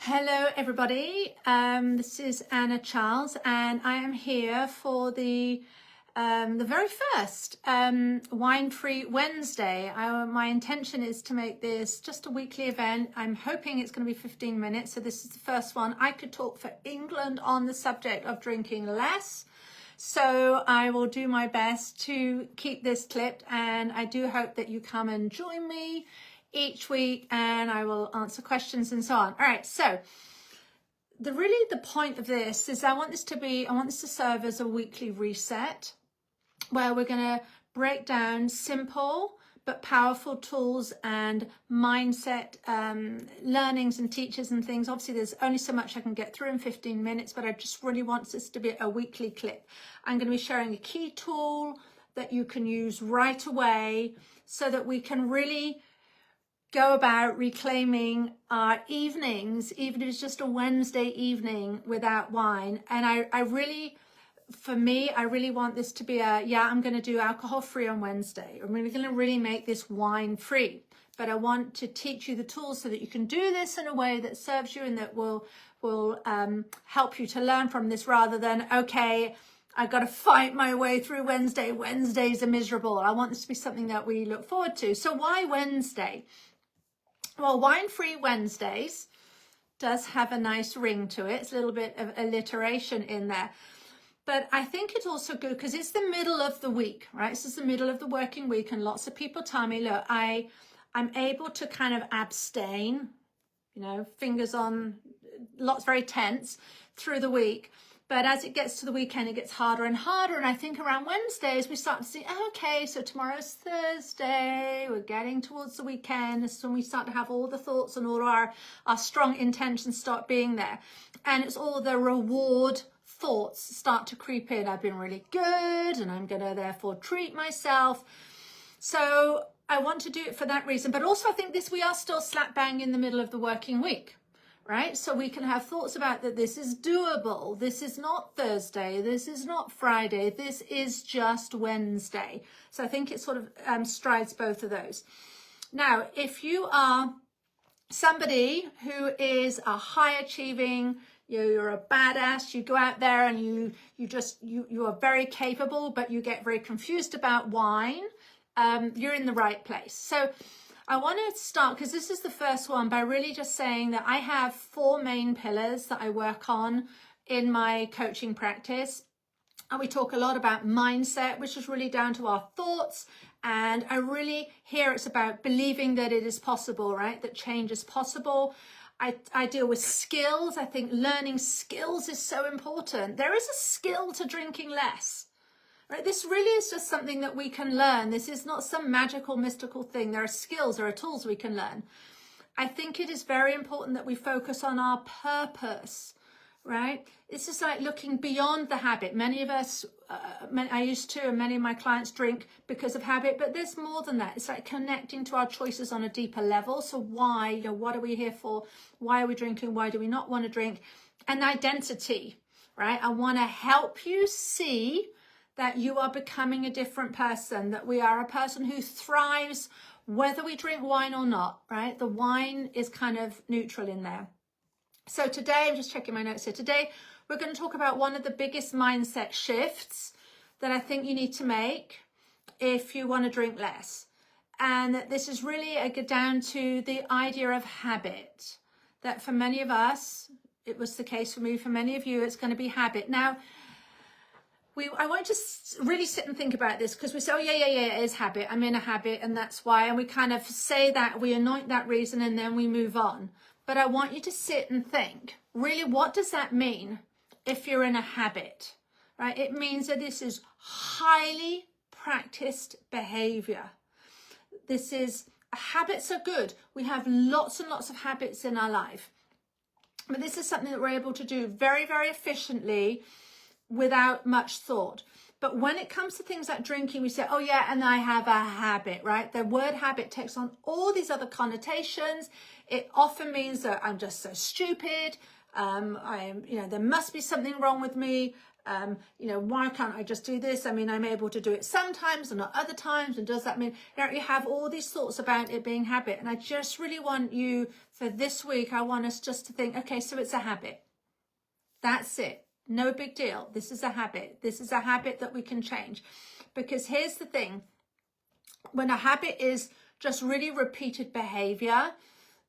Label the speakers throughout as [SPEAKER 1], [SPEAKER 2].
[SPEAKER 1] Hello everybody, this is Anna Charles and I am here for the very first wine-free Wednesday. My intention is to make this just a weekly event. I'm hoping it's going to be 15 minutes, so this is the first one. I could talk for England on the subject of drinking less, so I will do my best to keep this clipped, and I do hope that you come and join me each week and I will answer questions and so on. All right, so the point of this is I want this to serve as a weekly reset where we're going to break down simple but powerful tools and mindset learnings and teachers and things. Obviously there's only so much I can get through in 15 minutes, but I just really want this to be a weekly clip. I'm going to be sharing a key tool that you can use right away so that we can really go about reclaiming our evenings, even if it's just a Wednesday evening without wine. And I really want this to be I'm going to do alcohol free on Wednesday. I'm going to really make this wine free. But I want to teach you the tools so that you can do this in a way that serves you and that will help you to learn from this, rather than, okay, I've got to fight my way through Wednesday. Wednesdays are miserable. I want this to be something that we look forward to. So why Wednesday? Well, Wine-Free Wednesdays does have a nice ring to it. It's a little bit of alliteration in there. But I think it's also good because it's the middle of the week, right? This is the middle of the working week, and lots of people tell me, look, I'm able to kind of abstain, fingers on, lots very tense through the week. But as it gets to the weekend, it gets harder and harder. And I think around Wednesdays, we start to see, okay, so tomorrow's Thursday, we're getting towards the weekend. This is when we start to have all the thoughts and all our strong intentions start being there. And it's all the reward thoughts start to creep in. I've been really good and I'm going to therefore treat myself. So I want to do it for that reason. But also I think we are still slap bang in the middle of the working week. Right? So we can have thoughts about that this is doable. This is not Thursday. This is not Friday. This is just Wednesday. So I think it sort of strides both of those. Now, if you are somebody who is a high achieving, you're a badass, you go out there and you are very capable, but you get very confused about wine, you're in the right place. So I want to start, because this is the first one, by really just saying that I have 4 main pillars that I work on in my coaching practice. And we talk a lot about mindset, which is really down to our thoughts. And here it's about believing that it is possible, right? That change is possible. I deal with skills. I think learning skills is so important. There is a skill to drinking less. Right, this really is just something that we can learn. This is not some magical, mystical thing. There are skills, there are tools we can learn. I think it is very important that we focus on our purpose, right? It's just like looking beyond the habit. Many of us, I used to, and many of my clients drink because of habit, but there's more than that. It's like connecting to our choices on a deeper level. So why, what are we here for? Why are we drinking? Why do we not want to drink? And identity, right? I want to help you see that you are becoming a different person, that we are a person who thrives whether we drink wine or not, right? The wine is kind of neutral in there. So today, I'm just checking my notes here. Today, we're going to talk about one of the biggest mindset shifts that I think you need to make if you want to drink less. And this is really down to the idea of habit, that for many of us, it was the case for me, for many of you, it's going to be habit. Now, I want to really sit and think about this, because we say, oh, yeah, it is habit. I'm in a habit and that's why. And we kind of say that, we anoint that reason and then we move on. But I want you to sit and think, really, what does that mean if you're in a habit, right? It means that this is highly practiced behavior. Habits are good. We have lots and lots of habits in our life. But this is something that we're able to do very, very efficiently without much thought. But when it comes to things like drinking, we say, oh yeah, and I have a habit, right? The word habit takes on all these other connotations. It often means that I'm just so stupid. There must be something wrong with me. why can't I just do this? I mean, I'm able to do it sometimes and not other times. And does that mean, you have all these thoughts about it being habit? And I just really want you, for this week, I want us just to think, okay, so it's a habit. That's it. No big deal. This is a habit. This is a habit that we can change. Because here's the thing. When a habit is just really repeated behavior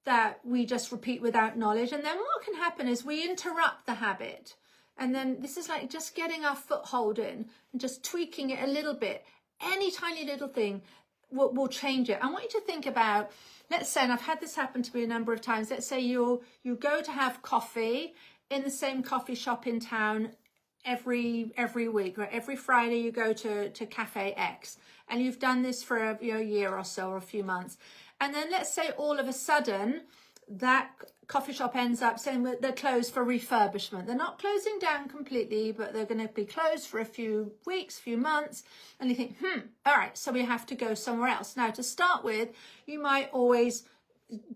[SPEAKER 1] that we just repeat without knowledge, and then what can happen is we interrupt the habit. And then this is like just getting our foothold in and just tweaking it a little bit. Any tiny little thing will change it. I want you to think about, let's say, and I've had this happen to me a number of times, let's say you go to have coffee in the same coffee shop in town every week, or every Friday you go to Cafe X, and you've done this for a year or so, or a few months. And then let's say all of a sudden that coffee shop ends up saying that they're closed for refurbishment. They're not closing down completely, but they're going to be closed for a few weeks, few months. And you think, all right, so we have to go somewhere else. Now, to start with, you might always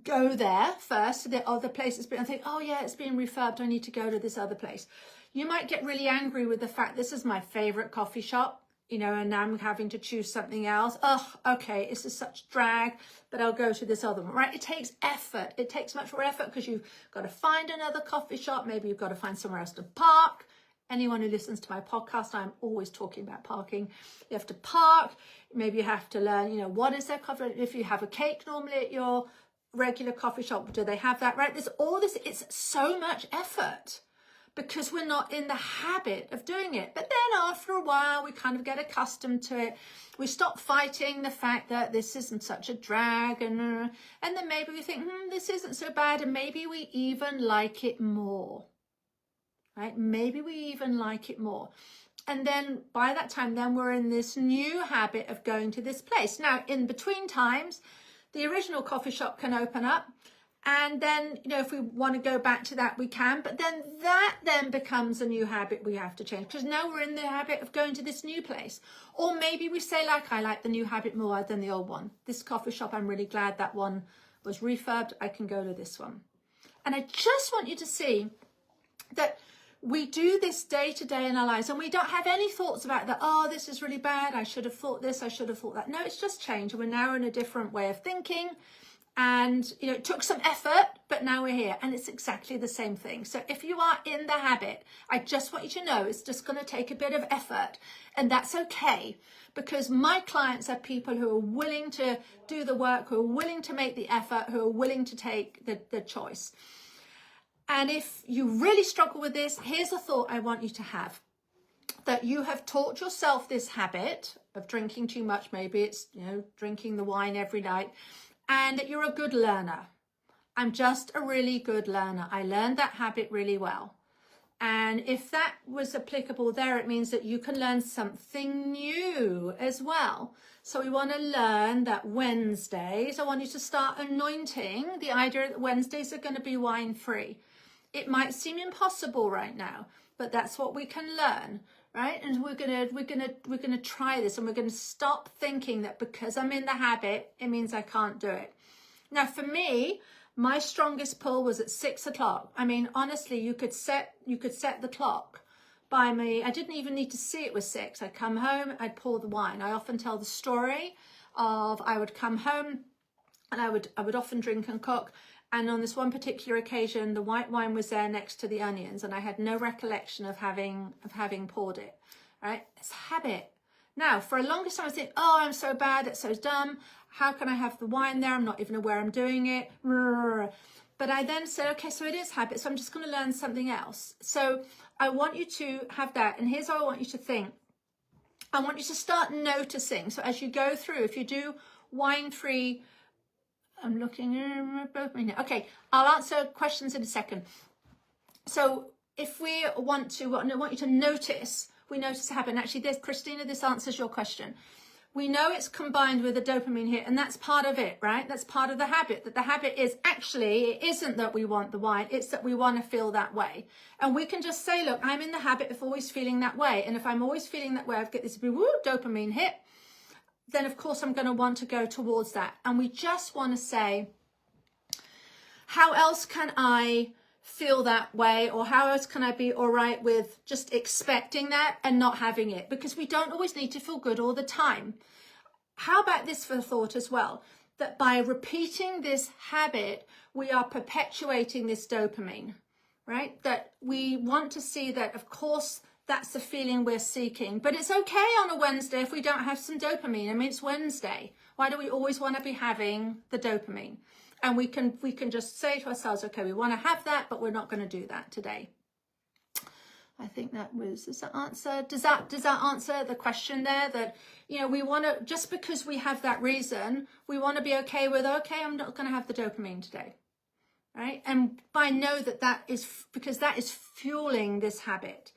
[SPEAKER 1] go there first to the other place it's been, and think, oh yeah, it's being refurbed, I need to go to this other place. You might get really angry with the fact this is my favorite coffee shop, and now I'm having to choose something else. Oh, okay, this is such drag, but I'll go to this other one, right? It takes effort. It takes much more effort because you've got to find another coffee shop. Maybe you've got to find somewhere else to park. Anyone who listens to my podcast, I'm always talking about parking. You have to park. Maybe you have to learn, what is their coffee? If you have a cake normally at your regular coffee shop, do they have that, right? There's all this, it's so much effort because we're not in the habit of doing it. But then after a while, we kind of get accustomed to it. We stop fighting the fact that this isn't such a drag, and then maybe we think, this isn't so bad, and maybe we even like it more, right? Maybe we even like it more. And then by that time, then we're in this new habit of going to this place. Now, in between times, the original coffee shop can open up, and then, if we want to go back to that, we can. But then that then becomes a new habit we have to change, because now we're in the habit of going to this new place. Or maybe we say, I like the new habit more than the old one. This coffee shop, I'm really glad that one was refurbed. I can go to this one. And I just want you to see that we do this day to day in our lives, and we don't have any thoughts about that. Oh, this is really bad. I should have thought this. I should have thought that. No, it's just changed. We're now in a different way of thinking. And, it took some effort, but now we're here, and it's exactly the same thing. So if you are in the habit, I just want you to know it's just going to take a bit of effort, and that's okay, because my clients are people who are willing to do the work, who are willing to make the effort, who are willing to take the choice. And if you really struggle with this, here's a thought I want you to have. That you have taught yourself this habit of drinking too much. Maybe it's, drinking the wine every night, and that you're a good learner. I'm just a really good learner. I learned that habit really well. And if that was applicable there, it means that you can learn something new as well. So we want to learn that Wednesdays, I want you to start anointing the idea that Wednesdays are going to be wine-free. It might seem impossible right now, but that's what we can learn, right? And we're gonna try this, and we're gonna stop thinking that because I'm in the habit, it means I can't do it. Now, for me, my strongest pull was at 6 o'clock. I mean, honestly, you could set the clock by me. I didn't even need to see it was 6. I'd come home, I'd pour the wine. I often tell the story of I would come home, and I would often drink and cook. And on this one particular occasion, the white wine was there next to the onions, and I had no recollection of having poured it, right? It's habit. Now, for a longest time, I was thinking, oh, I'm so bad, that's so dumb. How can I have the wine there? I'm not even aware I'm doing it. But I then said, okay, so it is habit, so I'm just going to learn something else. So I want you to have that, and here's how I want you to think. I want you to start noticing. So as you go through, if you do wine-free, I'm looking, okay, I'll answer questions in a second. So if we want to, I want you to notice, we notice a habit. And actually, Christina, this answers your question. We know it's combined with a dopamine hit, and that's part of it, right? That's part of the habit, that the habit is actually, it isn't that we want the wine, it's that we want to feel that way. And we can just say, look, I'm in the habit of always feeling that way. And if I'm always feeling that way, I get this dopamine hit. Then of course I'm going to want to go towards that. And we just want to say, how else can I feel that way, or how else can I be all right with just expecting that and not having it? Because we don't always need to feel good all the time. How about this for thought as well? That by repeating this habit, we are perpetuating this dopamine, right? That we want to see that, of course, that's the feeling we're seeking. But it's okay on a Wednesday if we don't have some dopamine. I mean, it's Wednesday. Why do we always want to be having the dopamine? And we can just say to ourselves, okay, we want to have that, but we're not going to do that today. I think that was, does that answer the question there? That, you know, we want to, just because we have that reason, we want to be okay with, okay, I'm not going to have the dopamine today, right? And I know that is, because that is fueling this habit.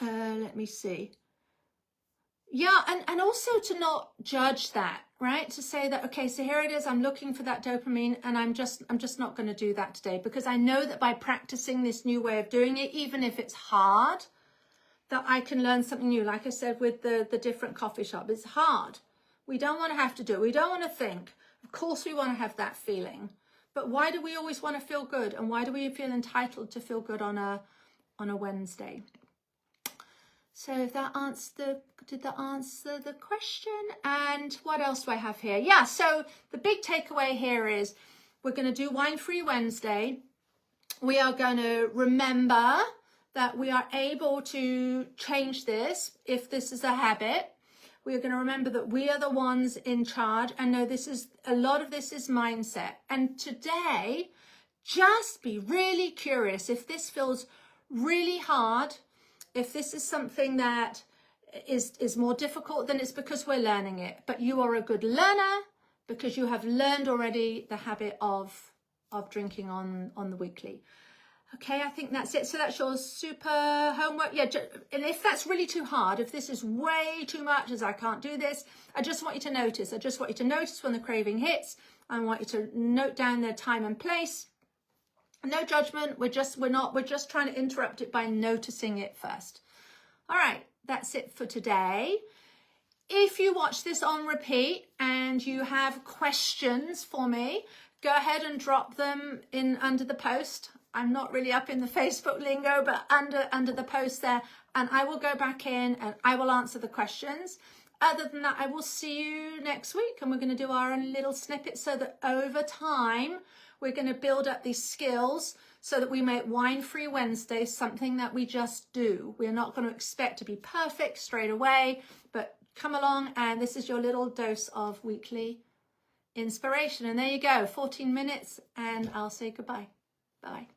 [SPEAKER 1] Let me see. Yeah, and also to not judge that, right? To say that, okay, so here it is, I'm looking for that dopamine, and I'm just not going to do that today, because I know that by practicing this new way of doing it, even if it's hard, that I can learn something new. Like I said, with the different coffee shop, it's hard. We don't want to have to do it. We don't want to think. Of course we want to have that feeling. But why do we always want to feel good? And why do we feel entitled to feel good on a Wednesday? So if that did that answer the question? And what else do I have here? Yeah, so the big takeaway here is we're going to do Wine-Free Wednesday. We are going to remember that we are able to change this if this is a habit. We are going to remember that we are the ones in charge. And know a lot of this is mindset. And today, just be really curious. If this feels really hard, if this is something that is more difficult, then it's because we're learning it. But you are a good learner because you have learned already the habit of drinking on the weekly. Okay, I think that's it. So that's your super homework. Yeah, and if that's really too hard, if this is way too much, as I can't do this, I just want you to notice. I just want you to notice when the craving hits. I want you to note down the time and place. No judgment. We're just trying to interrupt it by noticing it first. All right, that's it for today. If you watch this on repeat and you have questions for me, go ahead and drop them in under the post. I'm not really up in the Facebook lingo, but under the post there, and I will go back in and I will answer the questions. Other than that, I will see you next week, and we're going to do our own little snippets so that over time we're going to build up these skills so that we make Wine-Free Wednesday something that we just do. We're not going to expect to be perfect straight away, but come along, and this is your little dose of weekly inspiration. And there you go, 14 minutes, and I'll say goodbye. Bye.